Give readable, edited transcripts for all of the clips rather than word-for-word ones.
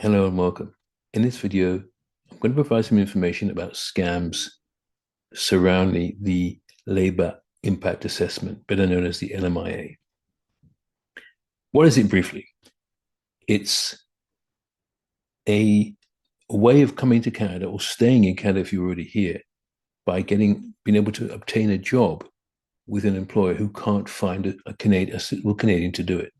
Hello and welcome. In this video, I'm going to provide some information about scams surrounding the labor impact assessment, better known as the LMIA. What is it briefly? It's a way of coming to Canada or staying in Canada if you're already here by being able to obtain a job with an employer who can't find a suitable Canadian to do it.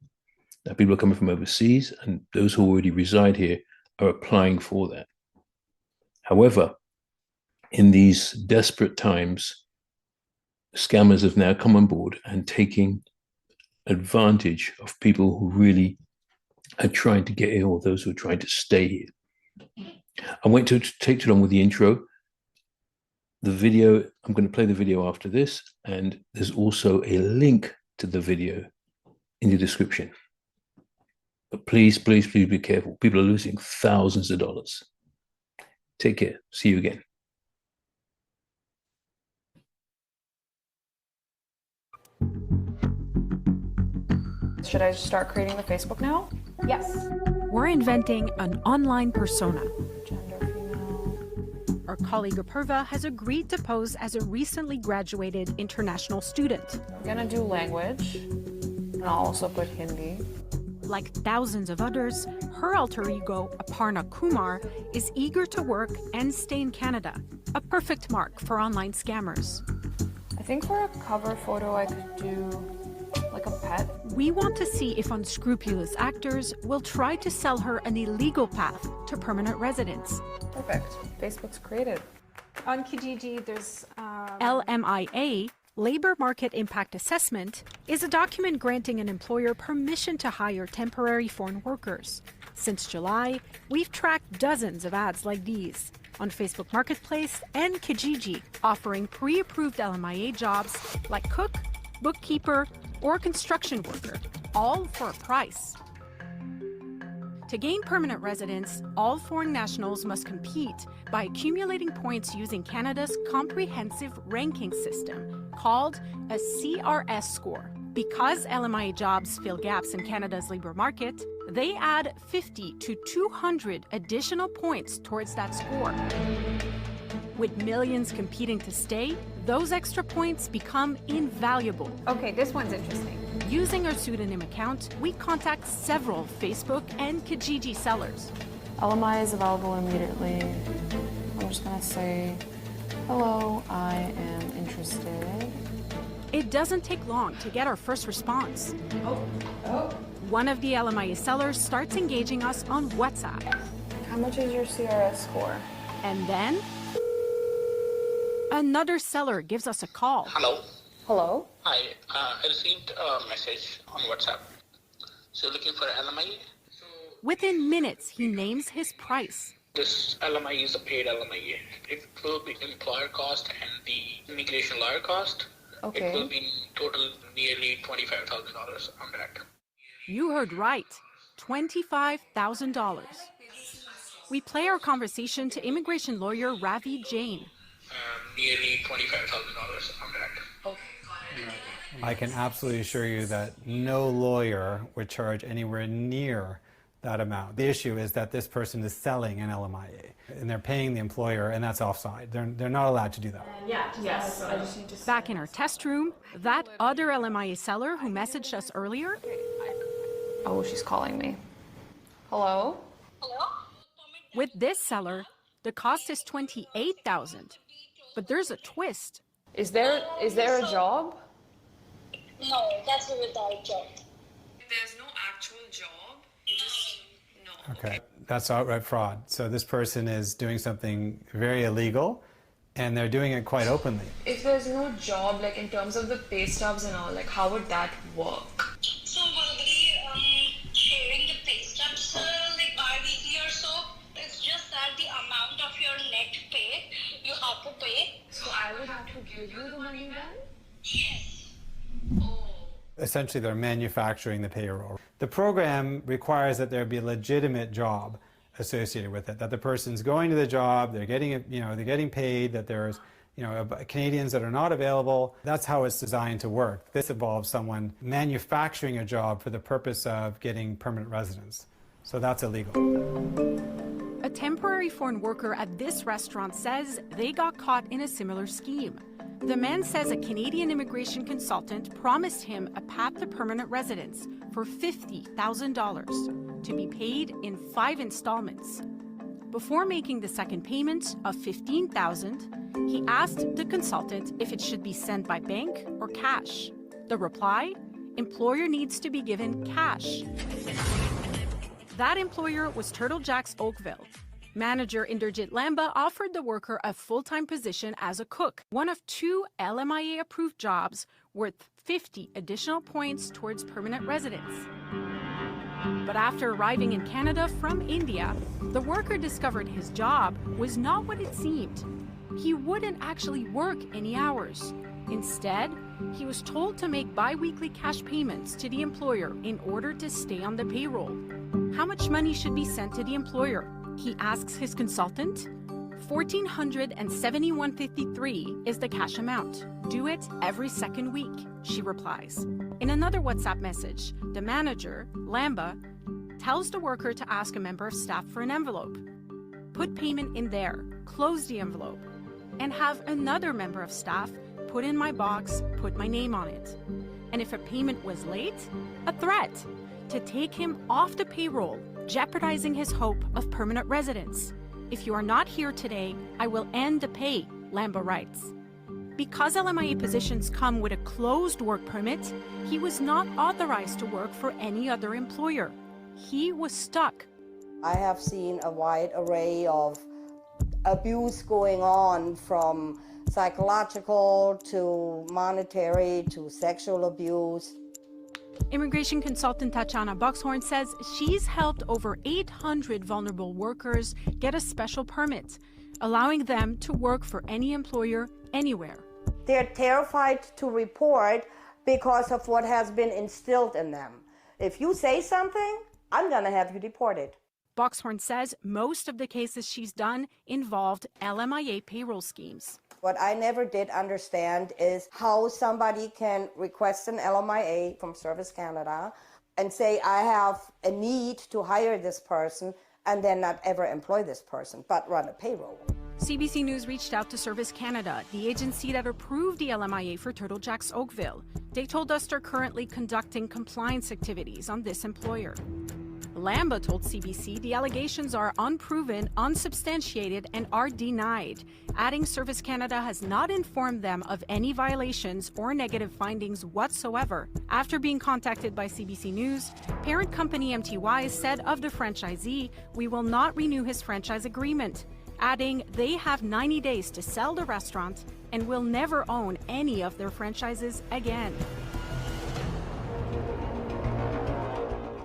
Now, people are coming from overseas, and those who already reside here are applying for that. However, in these desperate times, scammers have now come on board and taking advantage of people who really are trying to get here or those who are trying to stay here. I won't take too long with the intro. The video, I'm going to play the video after this, and there's also a link to the video in the description. But please, please, please be careful. People are losing thousands of dollars. Take care. See you again. Should I just start creating the Facebook now? Yes. We're inventing an online persona. Gender female. Our colleague Apurva has agreed to pose as a recently graduated international student. I'm gonna do language, and I'll also put Hindi. Like thousands of others, her alter ego, Aparna Kumar, is eager to work and stay in Canada, a perfect mark for online scammers. I think for a cover photo, I could do like a pet. We want to see if unscrupulous actors will try to sell her an illegal path to permanent residence. Perfect. Facebook's created. On Kijiji, there's LMIA, Labor Market Impact Assessment, is a document granting an employer permission to hire temporary foreign workers. Since July, we've tracked dozens of ads like these on Facebook Marketplace and Kijiji, offering pre-approved LMIA jobs like cook, bookkeeper, or construction worker, all for a price. To gain permanent residence, all foreign nationals must compete by accumulating points using Canada's comprehensive ranking system, called a CRS score. Because LMIA jobs fill gaps in Canada's labour market, they add 50 to 200 additional points towards that score. With millions competing to stay, those extra points become invaluable. okay, this one's interesting. Using our pseudonym account, we contact several Facebook and Kijiji sellers. LMI is available immediately. I'm just gonna say, hello, I am interested. It doesn't take long to get our first response. One of the LMIA sellers starts engaging us on WhatsApp. How much is your CRS score? And then another seller gives us a call. Hello. Hello? Hi. I received a message on WhatsApp. So looking for LMI. Within minutes, he names his price. This LMI is a paid LMI. It will be employer cost and the immigration lawyer cost. Okay. It will be total nearly $25,000 on that. You heard right, $25,000. We play our conversation to immigration lawyer Ravi Jain. Nearly $25,000 on that. I can absolutely assure you that no lawyer would charge anywhere near that amount. The issue is that this person is selling an LMIA and they're paying the employer, and that's offside. They're not allowed to do that. Yes, I just need to... Back in our test room, that other LMIA seller who messaged us earlier Oh, she's calling me. Hello? with this seller, the cost is $28,000. But there's a twist. Is there a job? No, that's a without job. There's no actual job, you just no. Okay, that's outright fraud. So this person is doing something very illegal, and they're doing it quite openly. If there's no job, like in terms of the pay stubs and all, like how would that work? So will be sharing the pay stubs like bi-weekly or so. It's just that the amount of your net pay you have to pay. So I would have to give you the money then? Yes. Essentially, they're manufacturing the payroll. The program requires that there be a legitimate job associated with it, that the person's going to the job, they're getting, they're getting paid, that there's, Canadians that are not available. That's how it's designed to work. This involves someone manufacturing a job for the purpose of getting permanent residence. So that's illegal. A temporary foreign worker at this restaurant says they got caught in a similar scheme. The man says a Canadian immigration consultant promised him a path to permanent residence for $50,000 to be paid in 5 installments. Before making the second payment of $15,000, he asked the consultant if it should be sent by bank or cash. The reply, employer needs to be given cash. That employer was Turtle Jack's Oakville. Manager Inderjit Lamba offered the worker a full-time position as a cook, one of 2 LMIA-approved jobs worth 50 additional points towards permanent residence. But after arriving in Canada from India, the worker discovered his job was not what it seemed. He wouldn't actually work any hours. Instead, he was told to make bi-weekly cash payments to the employer in order to stay on the payroll. How much money should be sent to the employer? He asks his consultant. $1,471.53 is the cash amount. Do it every second week, she replies. In another WhatsApp message, the manager, Lamba, tells the worker to ask a member of staff for an envelope. Put payment in there, close the envelope, and have another member of staff put in my box, put my name on it. And if a payment was late, a threat to take him off the payroll, jeopardizing his hope of permanent residence. If you are not here today, I will end the pay, Lamba writes. Because LMIA positions come with a closed work permit, he was not authorized to work for any other employer. He was stuck. I have seen a wide array of abuse going on, from psychological to monetary to sexual abuse. Immigration consultant Tatiana Boxhorn says she's helped over 800 vulnerable workers get a special permit, allowing them to work for any employer anywhere. They're terrified to report because of what has been instilled in them. If you say something, I'm going to have you deported. Boxhorn says most of the cases she's done involved LMIA payroll schemes. What I never did understand is how somebody can request an LMIA from Service Canada and say, I have a need to hire this person, and then not ever employ this person, but run a payroll. CBC News reached out to Service Canada, the agency that approved the LMIA for Turtle Jack's Oakville. They told us they're currently conducting compliance activities on this employer. Lamba told CBC the allegations are unproven, unsubstantiated, and are denied, adding Service Canada has not informed them of any violations or negative findings whatsoever. After being contacted by CBC News, parent company MTY said of the franchisee, we will not renew his franchise agreement, adding they have 90 days to sell the restaurant and will never own any of their franchises again.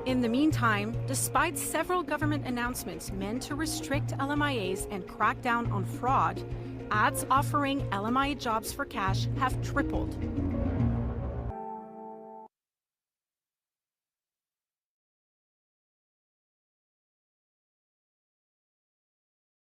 In the meantime, despite several government announcements meant to restrict LMIAs and crack down on fraud, ads offering LMIA jobs for cash have tripled.